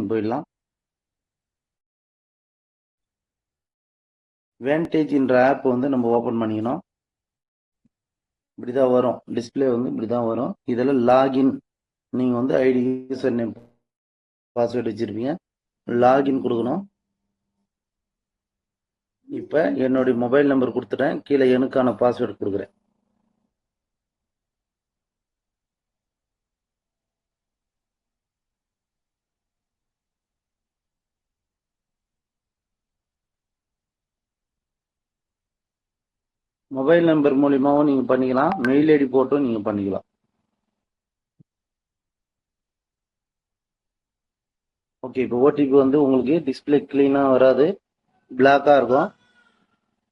Setting போயிடலாம். வேண்டேஜ்ன்ற app வந்து நம்ம ஓப்பன் பண்ணிக்கணும். இப்படிதான் வரும், டிஸ்பிளே வந்து இப்படிதான் வரும். இதில் லாகின், நீங்கள் வந்து ஐடி யூசர் நேம் பாஸ்வேர்டு வச்சுருப்பீங்க, லாகின் கொடுக்கணும். இப்போ என்னுடைய மொபைல் நம்பர் கொடுத்துட்டேன், கீழே எனக்கான பாஸ்வேர்டு கொடுக்குறேன். மொபைல் நம்பர் மூலியமாகவும் நீங்கள் பண்ணிக்கலாம், மெயில் ஐடி போட்டும் நீங்கள் பண்ணிக்கலாம். ஓகே, இப்போ ஓடிபி வந்து உங்களுக்கு டிஸ்பிளே க்ளீனாக வராது, பிளாக்காக இருக்கும்.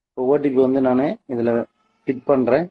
இப்போ ஓடிபி வந்து நான் இதில் ஃபிட் பண்ணுறேன்.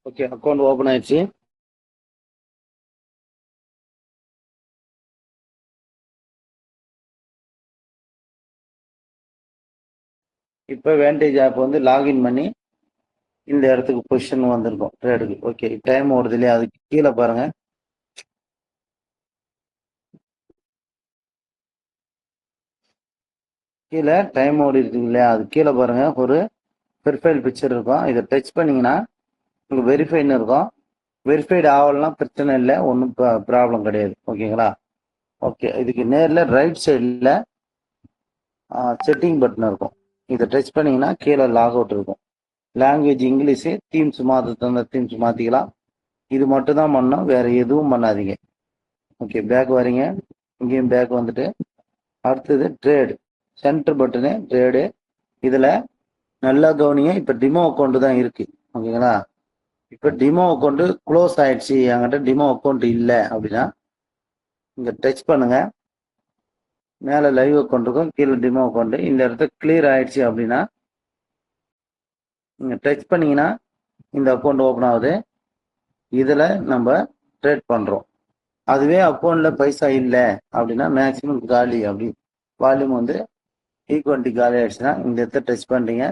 ஓகே, அக்கௌண்ட் ஓப்பன் ஆயிடுச்சு. இப்போ வேண்டேஜ் ஆப் வந்து லாகின் பண்ணி இந்த இடத்துக்கு பொசிஷன் வந்திருக்கும் ட்ரேடுக்கு. ஓகே, டைம் ஓடுது இல்லையா, அதுக்கு கீழே பாருங்க, கீழே டைம் ஓடி இருக்கு இல்லையா, அது கீழே பாருங்க ஒரு ப்ரொஃபைல் பிக்சர் இருக்கும். இதை டச் பண்ணீங்கன்னா உங்களுக்கு வெரிஃபைன்னு இருக்கும். வெரிஃபைடு ஆகலாம் பிரச்சனை இல்லை, ஒன்றும் ப்ராப்ளம் கிடையாது. ஓகேங்களா? ஓகே, இதுக்கு நேரில் ரைட் சைடில் செட்டிங் பட்டன் இருக்கும். இதை டச் பண்ணீங்கன்னா கீழே லாக் அவுட் இருக்கும். லாங்குவேஜ் இங்கிலீஷு, தீம்ஸ் மாற்ற தீம்ஸ் மாற்றிக்கலாம். இது மட்டும் தான் பண்ணணும், வேற எதுவும் பண்ணாதீங்க. ஓகே, பேக் வரீங்க, இங்கேயும் பேக் வந்துட்டு அடுத்தது ட்ரேடு, சென்டர் பட்டனு ட்ரேடு. இதில் நல்லா கவனிங்க, இப்போ டிமோ அக்கௌண்ட் தான் இருக்கு. ஓகேங்களா? இப்போ டிமோ அக்கௌண்ட் க்ளோஸ் ஆயிடுச்சு, என்கிட்ட டிமோ அக்கௌண்ட் இல்லை அப்படின்னா இங்கே டச் பண்ணுங்க, மேலே லைவ் அக்கௌண்ட் இருக்கும், கீழே டிமோ அக்கௌண்ட். இந்த இடத்த கிளியர் ஆயிடுச்சு அப்படின்னா நீங்கள் டச் பண்ணீங்கன்னா இந்த அக்கௌண்ட் ஓப்பன் ஆகுது. இதில் நம்ம ட்ரேட் பண்ணுறோம். அதுவே அக்கௌண்ட்டில் பைசா இல்லை அப்படின்னா மேக்ஸிமம் காலி, அப்படி வால்யூம் வந்து ஈக்குவலிட்டி காலி ஆயிடுச்சுன்னா இந்த இடத்த டச் பண்ணுறீங்க.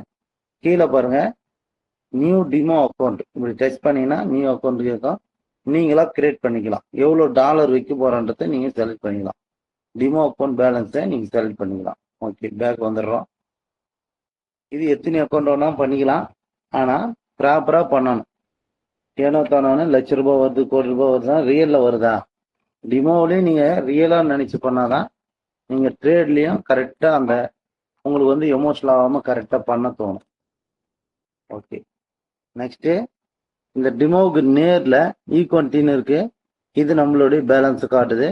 கீழே பாருங்க நியூ டிமோ அக்கௌண்ட், இப்படி டச் பண்ணீங்கன்னா நியூ அக்கௌண்ட் கேட்கும். நீங்களா கிரியேட் பண்ணிக்கலாம், எவ்வளோ டாலர் வைக்க போகிறன்றதை நீங்கள் செலக்ட் பண்ணிக்கலாம். டிமோ அக்கௌண்ட் பேலன்ஸை நீங்கள் செலக்ட் பண்ணிக்கலாம். ஓகே, பேக் வந்துடுறோம். இது எத்தனை அக்கௌண்ட் வேணால் பண்ணிக்கலாம், ஆனால் ப்ராப்பராக பண்ணணும். ஏனோ தானோன்னு லட்ச ரூபாய் வருது, கோடி ரூபாய் வருதுன்னா ரியலில் வருதா? டிமோவிலையும் நீங்கள் ரியலாக நினச்சி பண்ணாதான் நீங்கள் ட்ரேட்லேயும் கரெக்டாக அந்த உங்களுக்கு வந்து எமோஷனல் ஆகாமல் கரெக்டாக பண்ண தோணும். ஓகே, நெக்ஸ்ட்டு இந்த டிமோவுக்கு நேரில் ஈக்வன்ட்டின்னு இருக்கு, இது நம்மளுடைய பேலன்ஸ் காட்டுது.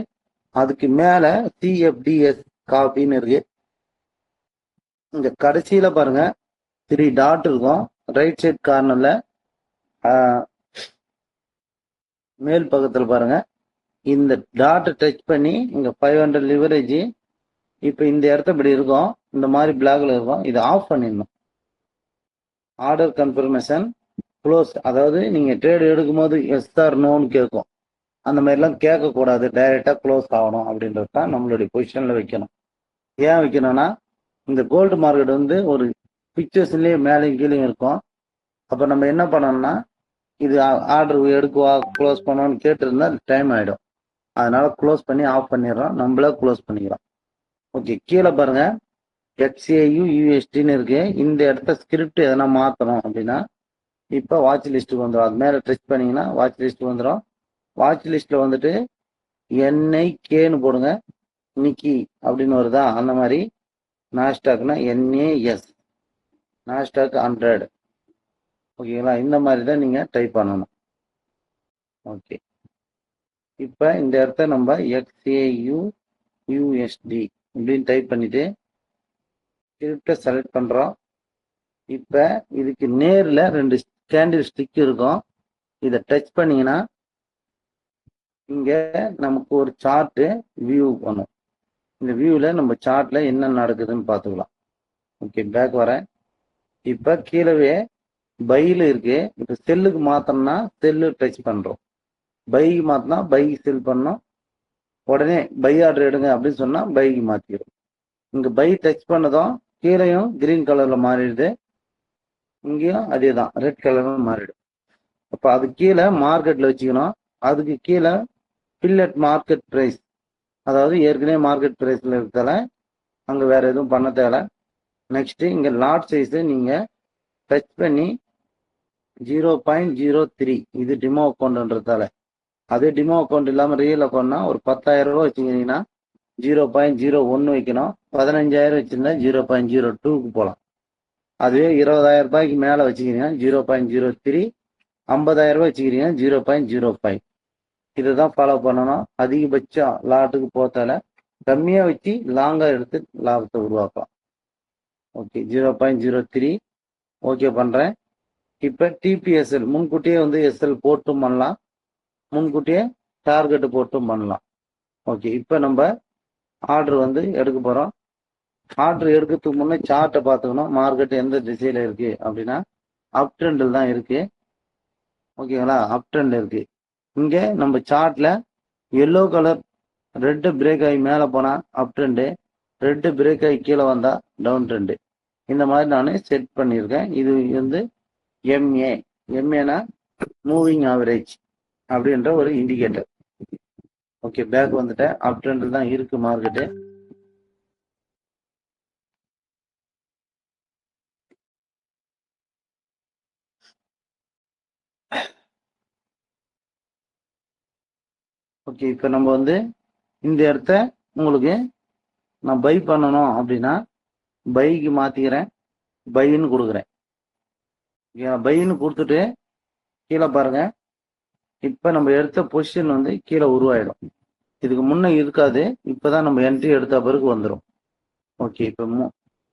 அதுக்கு மேலே சிஎஃப்டிஎஸ் காப்பின்னு இருக்கு. இந்த கடைசியில் பாருங்க 3 டாட் இருக்கும், ரைட் சைட் கார்னரில் மேல் பக்கத்தில் பாருங்க. இந்த டாட்டை டச் பண்ணி இங்கே 500 லிவரேஜ், இப்போ இந்த இடத்த இப்படி இருக்கும், இந்த மாதிரி பிளாக்ல இருக்கும். இதை ஆஃப் பண்ணிடணும். ஆர்டர் கன்ஃபர்மேஷன் க்ளோஸ், அதாவது நீங்கள் ட்ரேடு எடுக்கும்போது எஸ் ஆர் நோன்னு கேட்கும், அந்த மாதிரிலாம் கேட்கக்கூடாது, டைரெக்டாக க்ளோஸ் ஆகணும். அப்படின்றது தான் நம்மளுடைய பொசிஷனில் வைக்கணும். ஏன் வைக்கணும்னா இந்த கோல்டு மார்க்கெட் வந்து ஒரு பிக்சர்ஸ்லேயே மேலேயும் கீழேயும் இருக்கும். அப்போ நம்ம என்ன பண்ணணும்னா இது ஆர்டர் எடுக்குவா க்ளோஸ் பண்ணோன்னு கேட்டுருந்தா டைம் ஆகிடும். அதனால க்ளோஸ் பண்ணி ஆஃப் பண்ணிடுறோம், நம்மள க்ளோஸ் பண்ணிக்கிறோம். ஓகே, கீழே பாருங்க XAU USDன்னு இருக்கு. இந்த இடத்த ஸ்கிரிப்ட் எதனா மாற்றணும் அப்படின்னா இப்போ வாட்ச் லிஸ்ட்டுக்கு வந்துடும். அது மேலே டச் பண்ணிங்கன்னா வாட்ச் லிஸ்ட் வந்துடும். வாட்ச் லிஸ்ட்டில் வந்துட்டு NIKன்னு போடுங்க. நிக்கி அப்படின்னு வருதா, அந்த மாதிரி நாஸ்டாக்னா NAS, நாஸ்டாக் 100. ஓகேங்களா, இந்த மாதிரி தான் நீங்கள் டைப் பண்ணணும். ஓகே, இப்போ இந்த இடத்த நம்ம XAUUSD அப்படின்னு டைப் பண்ணிட்டு ஸ்கிரிப்டை செலக்ட் பண்ணுறோம். இப்போ இதுக்கு நேரில் 2 கேண்டில் ஸ்டிக் இருக்கும். இதை டச் பண்ணிங்கன்னா இங்கே நமக்கு ஒரு சார்ட்டு வியூ பண்ணும். இந்த வியூவில் நம்ம சார்ட்டில் என்ன நடக்குதுன்னு பார்த்துக்கலாம். ஓகே, பேக் வரேன். இப்போ கீழவே பையில் இருக்கு. இப்போ செல்லுக்கு மாற்றோம்னா செல்லு டச் பண்ணுறோம். பைக்கு மாற்றினா பைக்கு செல் பண்ணோம். உடனே பை ஆர்டர் எடுங்க அப்படின்னு சொன்னால் பைக்கு மாற்றிடும். இங்கே பை டச் பண்ணதும் கீழேயும் கிரீன் கலரில் மாறிடுது, இங்கேயும் அதே தான் ரெட் கலரில் மாறிடும். அப்போ அது கீழே மார்க்கெட்டில் வச்சுக்கணும். அதுக்கு கீழே ஃபில்லட் மார்க்கெட் ப்ரைஸ், அதாவது ஏற்கனவே மார்க்கெட் ப்ரைஸில் இருக்கிறதால அங்கே வேறு எதுவும் பண்ண தேவை. நெக்ஸ்ட்டு இங்கே லாட் சைஸு நீங்கள் டச் பண்ணி 0.03, இது டிமோ அக்கௌண்ட்ன்றதால. அதே டிமோ அக்கௌண்ட் இல்லாமல் ரியல் அக்கௌண்ட்னா ஒரு 10,000 ரூபா வச்சுக்கிங்கன்னா 0.01 வைக்கணும். 15,000 வச்சுருந்தா 0.02க்கு போகலாம். அதுவே 20,000 ரூபாய்க்கு மேலே வச்சுக்கிறீங்கன்னா 0.03, 50,000 ரூபாய் வச்சுக்கிறீங்கன்னா 0.05. இதை தான் ஃபாலோ பண்ணணும். அதிகபட்சம் லாட்டுக்கு போத்தால கம்மியாக வச்சு லாங்காக எடுத்து லாபத்தை உருவாக்கலாம். ஓகே, 0.03 ஓகே பண்ணுறேன். இப்போ டிபிஎஸ்எல் முன்கூட்டியே எஸ்எல் போட்டும் பண்ணலாம், முன்கூட்டியே டார்கெட்டு போட்டும் பண்ணலாம். ஓகே, இப்போ நம்ம ஆர்டர் எடுக்க போகிறோம். ஆர்டர் எடுக்கிறதுக்கு முன்னே சார்ட்டை பார்த்துக்கணும். மார்க்கெட் எந்த திசையில் இருக்குது அப்படின்னா அப் ட்ரெண்டில் தான் இருக்குது. ஓகேங்களா, அப் ட்ரெண்ட் இருக்குது. இங்கே நம்ம சார்ட்டில் எல்லோ கலர் ரெட்டு பிரேக் ஆகி மேலே போனால் அப் ட்ரெண்டு, ரெட்டு பிரேக் ஆகி கீழே வந்தால் டவுன் ட்ரெண்டு. இந்த மாதிரி நான் செட் பண்ணியிருக்கேன். இது எம்ஏனா மூவிங் ஆவரேஜ் அப்படின்ற ஒரு இண்டிகேட்டர். ஓகே, பேக் வந்துட்டேன். அப் ட்ரெண்டில் தான் இருக்கு மார்க்கெட்டு. ஓகே, இப்போ நம்ம இந்த இடத்த உங்களுக்கு நான் பை பண்ணணும் அப்படின்னா பைக்கு மாற்றிக்கிறேன், பைன்னு கொடுக்குறேன். பைன்னு கொடுத்துட்டு கீழே பாருங்க, இப்போ நம்ம எடுத்த பொசிஷன் கீழே உருவாயிடும். இதுக்கு முன்னே இருக்காது, இப்போதான் நம்ம என்ட்ரி எடுத்த பிறகு வந்துடும். ஓகே, இப்போ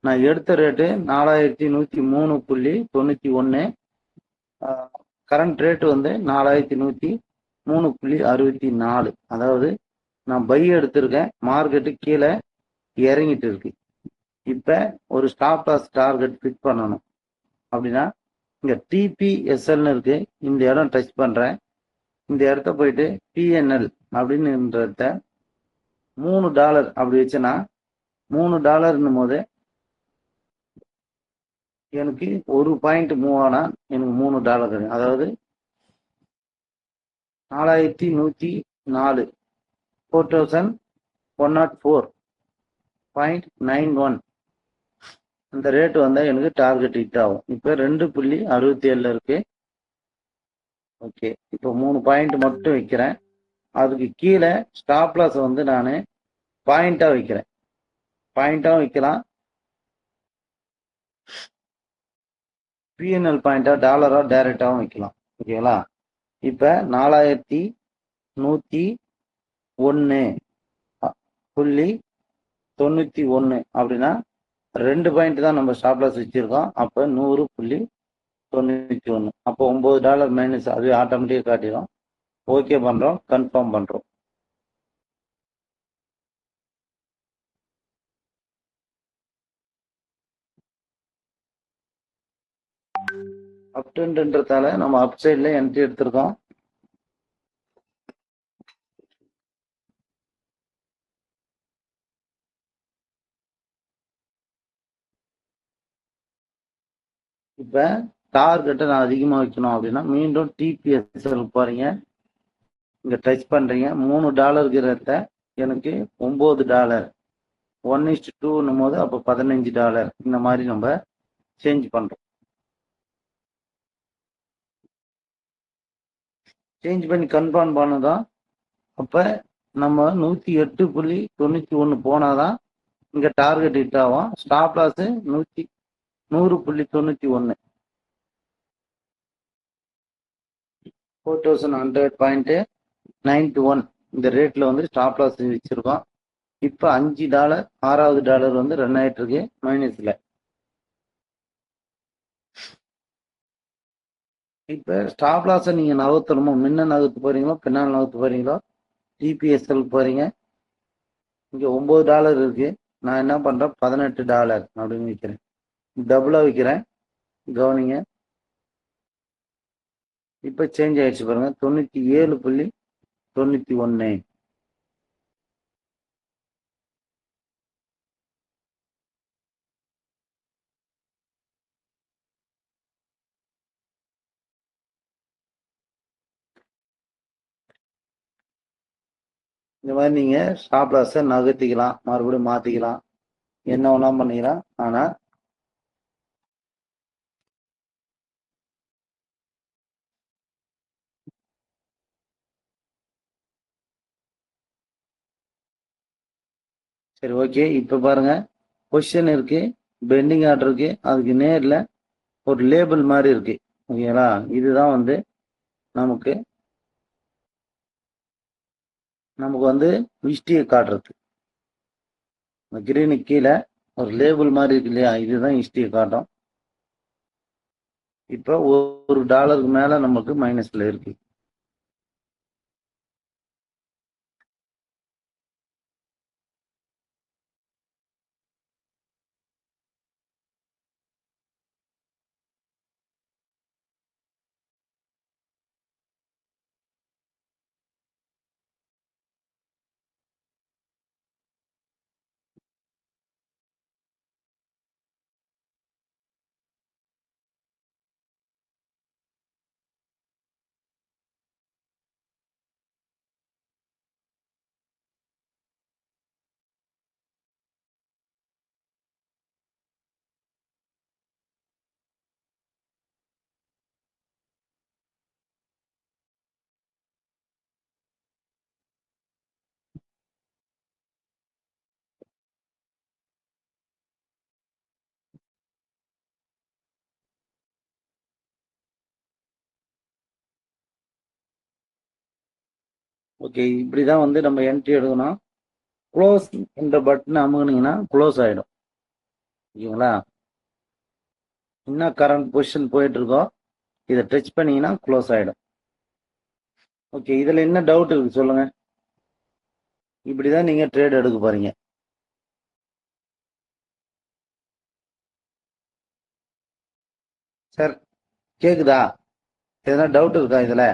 நான் எடுத்த ரேட்டு 4103.91. Current rate 4103.64. அதாவது நான் பை எடுத்திருக்கேன், மார்க்கெட்டு கீழே இறங்கிட்டு இருக்கு. இப்போ ஒரு ஸ்டாப் லாஸ் டார்கெட் ஃபிட் பண்ணணும் அப்படின்னா இங்கே டிபிஎஸ்எல்னு இருக்கு. இந்த இடம் டச் பண்ணுறேன். இந்த இடத்த போயிட்டு பிஎன்எல் அப்படின்னுன்றத $3 அப்படி வச்சுன்னா $3 போது எனக்கு ஒரு பாயிண்ட் மூவ் ஆனா எனக்கு $3 கிடைக்கும். அதாவது 4104 4104.91 அந்த ரேட் எனக்கு டார்கெட் ஹிட் ஆகும். இப்போ 2.67 இருக்கு. ஓகே, இப்போ 3 பாயிண்ட் மட்டும் வைக்கிறேன். அதுக்கு கீழே ஸ்டாப் லாஸ் நான் பாயிண்டாக வைக்கிறேன். பாயிண்டாகவும் வைக்கலாம், பிஎன்எல் பாயிண்டா டாலரா டைரக்டாகவும் வைக்கலாம். ஓகேங்களா, இப்போ 4101.91 அப்படின்னா 2 பாயிண்ட் தான் நம்ம ஸ்டாப் லாஸ் வச்சிருக்கோம். அப்போ 100.91. அப்போ $9 மைனஸ், அதுவே ஆட்டோமேட்டிக்காக காட்டிடும். ஓகே பண்ணுறோம், கன்ஃபார்ம் பண்ணுறோம். அப் ட்ரெண்ட்ன்றதால நம்ம அப் சைடில் என்ட்ரி எடுத்திருக்கோம். இப்போ டார்கெட்டை நான் அதிகமாக வைக்கணும் அப்படின்னா மீண்டும் டிபிஎஸ்எல் போகிறீங்க, இங்கே டச் பண்ணுறீங்க. $3 எனக்கு $9, 1:2 போது அப்போ $15. இந்த மாதிரி நம்ம சேஞ்ச் பண்ணுறோம். சேஞ்ச் பண்ணி கன்ஃபார்ம் பண்ணதான் அப்போ நம்ம 108.91 போனாதான் இங்க டார்கெட் ஹிட் ஆகும். ஸ்டாப் லாஸ் 100.91 4100.91 இந்த ரேட்ல வந்து ஸ்டாப் லாஸ் வச்சிருக்கோம். இப்ப $5 6வது டாலர் வந்து ரன் ஆயிட்டு இருக்கு மைனஸ்ல. இப்ப ஸ்டாப் லாஸை நீங்க நகர்த்தணுமோ, முன்ன நகர்த்து போறீங்களோ பின்னால் நகர்த்து போறீங்களோ, டிபிஎஸ்எல் போறீங்க. இங்க $9 இருக்கு. நான் என்ன பண்றேன், $18 அப்படின்னு வைக்கிறேன். டபுளா வைக்கிறேன், கவனிங்க. இப்ப சேஞ்ச் ஆயிடுச்சு பாருங்க, 97.91. இந்த மாதிரி நீங்க ஸ்டாப் லாஸை நகர்த்திக்கலாம், மறுபடியும் மாத்திக்கலாம், என்ன வேணா பண்ணிக்கலாம். ஆனா சரி, ஓகே. இப்ப பாருங்க, பொசிஷன் இருக்கு, பெண்டிங் ஆர்டர் இருக்கு, அதுக்கு நேர்ல ஒரு லேபிள் மாதிரி இருக்கு. ஓகேங்களா? இதுதான் வந்து நமக்கு வந்து ஹிஸ்டரியை காட்டுறது. கிரீனுக்கு கீழே ஒரு லேபிள் மாதிரி இருக்கு இல்லையா, இதுதான் ஹிஸ்டரியை காட்டும். இப்போ $1 மேல நமக்கு மைனஸ்ல இருக்கு. ஓகே, இப்படிதான் வந்து நம்ம என்ட்ரி எடுக்கணும். க்ளோஸ் இந்த பட்டன் அமுகுனீங்கன்னா க்ளோஸ் ஆயிடும். ஓகேங்களா? இன்னும் கரண்ட் பொசிஷன் போயிட்டு இருக்கோம், இதை டச் பண்ணீங்கன்னா க்ளோஸ் ஆயிடும். ஓகே, இதுல என்ன டவுட் இருக்கு சொல்லுங்க. இப்படிதான் நீங்க ட்ரேட் எடுக்க போறீங்க. சார் கேக்குதா? எதனா டவுட் இருக்கா இதுல?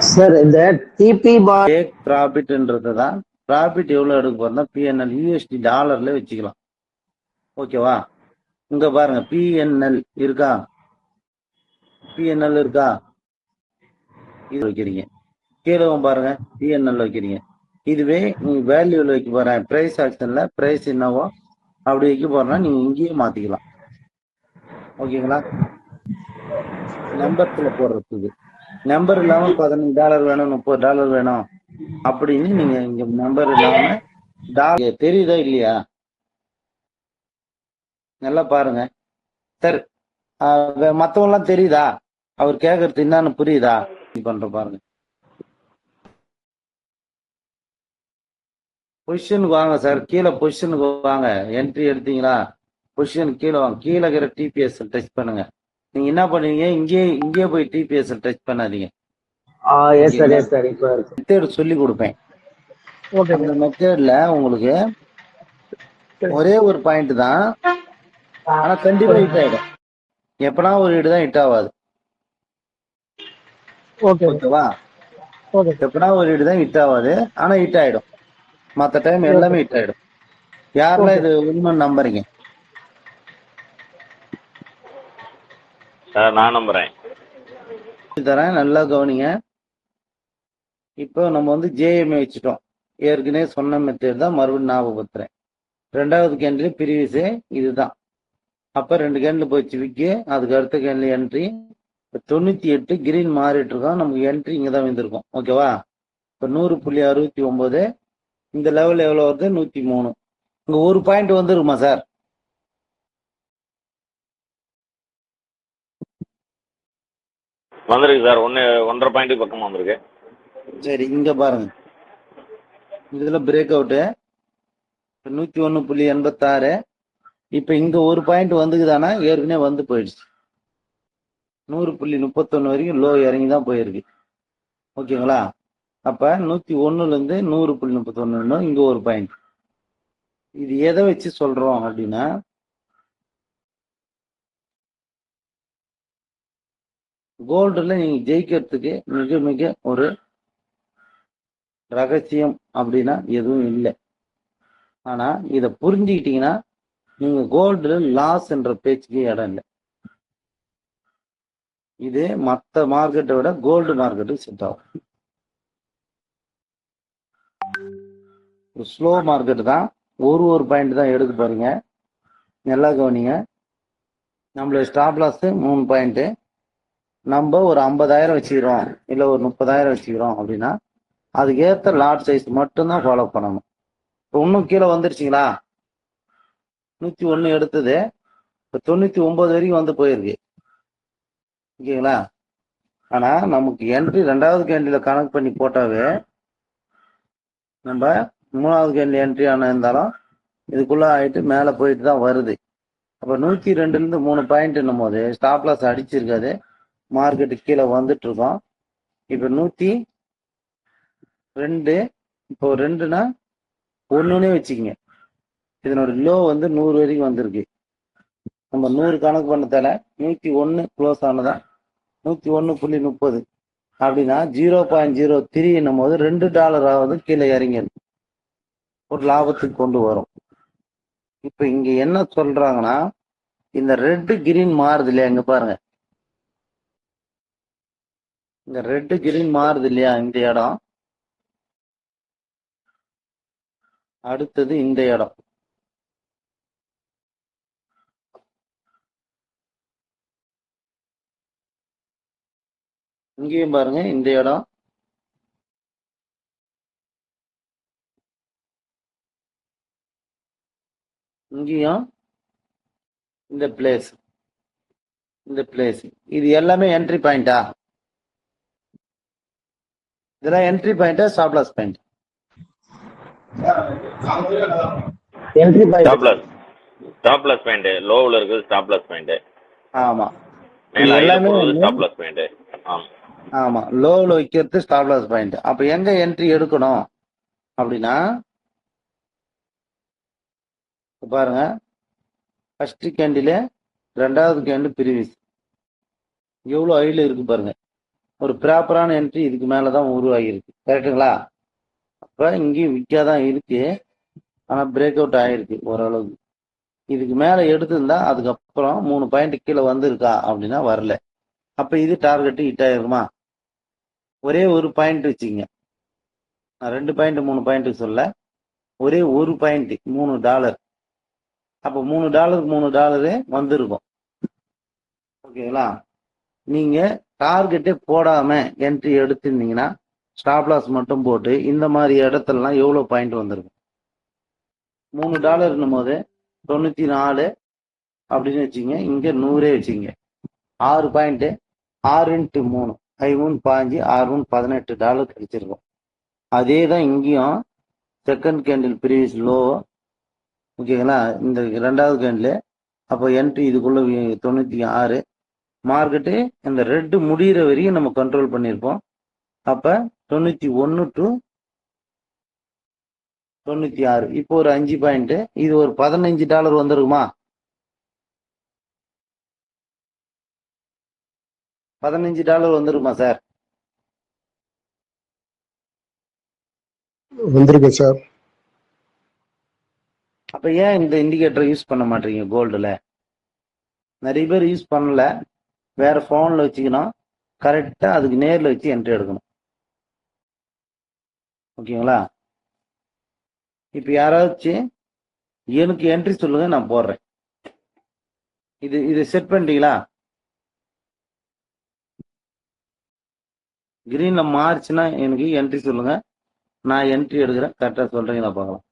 சார் இந்த டிபி டேக் ப்ராஃபிட்ன்றது தான். ப்ராஃபிட் எவ்வளவு எடுக்க போறோம்னா பிஎன்எல் யூஎஸ்டி டாலர்ல வச்சுக்கலாம். ஓகேவா? இங்க பாருங்க, பிஎன்எல் இருக்கா, பிஎன்எல் இருக்கா, இது வைக்கிறீங்க. கீழே பாருங்க, பிஎன்எல் வைக்கிறீங்க. இதுவே நீங்க வேல்யூல வைக்க போறேன், பிரைஸ் ஆக்ஷன்ல பிரைஸ் என்னவோ அப்படி வைக்க போறேன்னா நீங்க இங்கேயே மாத்திக்கலாம். ஓகேங்களா? நம்பர்ஸ்ல போடுறதுக்கு நம்பர் இல்லாம $15 வேணும், $30 வேணும் அப்படின்னு நீங்க இங்க நம்பர் இல்லாம டாலர் தெரியுதா இல்லையா? நல்லா பாருங்க சார். மத்தவங்க எல்லாம் தெரியுதா? அவர் கேக்குறது என்னன்னு புரியுதா? பண்ற பாருங்க. பொசிஷனுக்கு வாங்க சார், கீழே பொசிஷனுக்கு வாங்க. என்ட்ரி எடுத்தீங்களா, பொசிஷன் கீழே வாங்க. கீழே இருக்கிற டிபிஎஸ் டச் பண்ணுங்க. நீங்க என்ன பண்ணுவீங்க, இங்கே போய் டிபிஎஸ் டச் பண்ணாதீங்க. மெத்தேட் சொல்லி கொடுப்பேன். அந்த மெத்தேட்ல உங்களுக்கு ஒரே ஒரு பாயிண்ட் தான், ஆனா கண்டிப்பா ஹிட் ஆயிடும். எப்பனா ஒரு ஹிட் தான் ஹிட் ஆகாது. ஓகேவா? எப்பனா ஒரு ஹிட் தான் ஹிட் ஆகாது, ஆனா ஹிட் ஆயிடும். மற்ற டைம் எல்லாமே ஹிட் ஆயிடும். யாரெல்லாம் இது உண்மை நம்புறீங்க? நான் நம்புறேன். தரேன், நல்லா கவனிங்க. இப்போ நம்ம வந்து ஜேஎம்ஏ வச்சுட்டோம். ஏற்கனவே சொன்ன மெத்தேட் தான் மறுபடியும் ஞாபகப்படுத்துறேன். 2வது கேண்டில் ப்ரீவியஸே இதுதான். அப்ப 2 கேண்டில் போச்சு விக்கு, அதுக்கு அடுத்த கேண்டில் என்ட்ரி 98 கிரீன் மாறிட்டு இருக்கோம். நமக்கு என்ட்ரி இங்கதான் வந்திருக்கும். ஓகேவா? இப்போ 100.69. இந்த லெவல் எவ்வளோ வருது? 103. இங்கே ஒரு பாயிண்ட் வந்துருக்குமா சார்? வந்திருக்கு சார். 1.5 பாயிண்ட் பக்கம் வந்திருக்கு. சரி, இங்க பாருங்க, இதுல பிரேக் அவுட்டு 101.86. இப்ப இங்க ஒரு பாயிண்ட் வந்துக்குதானா? ஏற்கனவே வந்து போயிடுச்சு. 100.31 வரைக்கும் லோ இறங்கி தான் போயிருக்கு. ஓகேங்களா? அப்ப 101ல இருந்து 100.31 இங்க ஒரு பாயிண்ட். இது எதை வச்சு சொல்றோம் அப்படின்னா, கோல்டுல நீங்க ஜெயிக்கிறதுக்கு மிக மிக ஒரு ரகசியம் அப்படின்னா எதுவும் இல்லை. ஆனா இதை புரிஞ்சுக்கிட்டீங்கன்னா நீங்க கோல்டுல லாஸ் என்ற பேச்சுக்கு இடம் இல்லை. இது மற்ற மார்க்கெட்டை விட கோல்டு மார்க்கெட்டுக்கு செட் ஆகும். ஸ்லோ மார்க்கெட் தான். ஒரு பாயிண்ட் தான் எடுக்க போறீங்க. நல்லா கவனிங்க. நம்மளோட ஸ்டாப் லாஸ் 3 பாயிண்ட். நம்ம ஒரு 50,000 வச்சுக்கிறோம், இல்லை ஒரு 30,000 வச்சுக்கிறோம் அப்படின்னா அதுக்கு ஏற்ற லாட் சைஸ் மட்டும்தான் ஃபாலோ பண்ணணும். இப்போ இன்னும் கீழே வந்துருச்சுங்களா? 101 எடுத்தது இப்போ 99 வரைக்கும் வந்து போயிருக்கு. ஓகேங்களா? ஆனா நமக்கு என்ட்ரி 2வது கேண்டில கனெக்ட் பண்ணி போட்டாவே நம்ம 3வது கேண்டில் என்ட்ரி ஆன இருந்தாலும் இதுக்குள்ள ஆயிட்டு மேலே போயிட்டு தான் வருது. அப்போ 102லேருந்து 3 பாயிண்ட்னும் போது ஸ்டாப் லாஸ் அடிச்சிருக்காது, மார்க்கெட்டு கீழே வந்துட்டு இருக்கோம். இப்போ 102, இப்போ 2னா 1னே வச்சுக்கோங்க. இதனோட லோ வந்து 100 வரைக்கும் வந்திருக்கு. நம்ம 100 கணக்கு பண்ணதால 101 க்ளோஸ் ஆனதா 101.30 அப்படின்னா 0.03 என்னும் போது $2 கீழே இறங்கிடும், ஒரு லாபத்துக்கு கொண்டு வரும். இப்ப இங்க என்ன சொல்றாங்கன்னா, இந்த ரெட் கிரீன் மாறுது இல்லையா? இங்க பாருங்க, இந்த ரெட் கிரீன் மாறுது இல்லையா? இந்த இடம், அடுத்தது இந்த இடம். இங்கேயும் பாருங்க, இந்த இடம், இங்கேயும் இந்த பிளேஸ், இந்த பிளேஸ். இது எல்லாமே என்ட்ரி பாயிண்டா? இதெல்லாம் என்ட்ரி பாயிண்டா stop loss point? Entry point. Stop loss point. லோவில் இருக்குது ஸ்டாப் லாஸ் பாயிண்ட். ஆமா, மேல எல்லாமே ஸ்டாப் லாஸ் பாயிண்ட். ஆமா, லோவில் வைக்கிறது ஸ்டாப் லாஸ் பாயிண்ட். அப்ப எங்க என்ட்ரி எடுக்கணும் அப்படின்னா, பாருங்க, ஃபர்ஸ்ட் கேண்டில் 2வது கேண்டில் ப்ரீவியஸ் எவ்வளோ ஹைல இருக்கு பாருங்க. ஒரு ப்ராப்பரான என்ட்ரி இதுக்கு மேலதான் உருவாகிருக்கு. கரெக்டுங்களா? அப்ப இங்கேயும் விற்காதான் இருக்கு, ஆனா பிரேக் அவுட் ஆயிருக்கு ஓரளவுக்கு. இதுக்கு மேல எடுத்திருந்தா அதுக்கப்புறம் 3 பாயிண்ட் கீழே வந்திருக்கா அப்படின்னா வரல. அப்ப இது டார்கெட் ஹிட் ஆயிருக்குமா? ஒரே ஒரு பாயிண்ட் வச்சுக்கங்க. நான் 2 பாயிண்ட் 3 பாயிண்ட் சொல்ல, ஒரே ஒரு பாயிண்ட் $3. அப்ப $3 வந்திருக்கும். ஓகேங்களா? நீங்க டார்கெட்டே போடாம என்ட்ரி எடுத்திருந்தீங்கன்னா ஸ்டாப் லாஸ் மட்டும் போட்டு இந்த மாதிரி இடத்துலலாம் எவ்வளவு பாயிண்ட் வந்திருக்கும்? $3 போது 94 அப்படின்னு வச்சுங்க. இங்க 100 வச்சுங்க. 6 பாயிண்ட், 6 × 3 5 பாஞ்சு 6 $18 கிடைச்சிருக்கும். அதே தான் இங்கேயும் செகண்ட் கேண்டில் ப்ரீவியஸ் லோ. ஓகேங்களா? இந்த 2வது கேண்டில் அப்போ என்ட்ரி இதுக்குள்ள 96. மார்க்கெட்டு இந்த ரெட் முடிகிற வரையும் நம்ம கண்ட்ரோல் பண்ணியிருப்போம். அப்ப 91 to 96. இப்போ ஒரு 5 பாயிண்ட், இது ஒரு $15 வந்துருக்குமா? $15 வந்துருக்குமா சார்? வந்திருக்கு சார். அப்ப ஏன் இந்த இண்டிகேட்டர் யூஸ் பண்ண மாட்டீங்க கோல்டுல? நிறைய பேர் யூஸ் பண்ணல, வேற போன்ல வச்சுக்கணும். கரெக்டா அதுக்கு நேர்ல வச்சு என்ட்ரி எடுக்கணும். ஓகேங்களா? இப்ப யாராச்சும் எனக்கு என்ட்ரி சொல்லுங்க, நான் போடுறேன். இது செட் பண்ணிட்டீங்களா? கிரீன்ல மாறுச்சுன்னா எனக்கு என்ட்ரி சொல்லுங்க, நான் என்ட்ரி எடுக்கிறேன். கரெக்டா சொல்றீங்களா பார்க்கலாம்.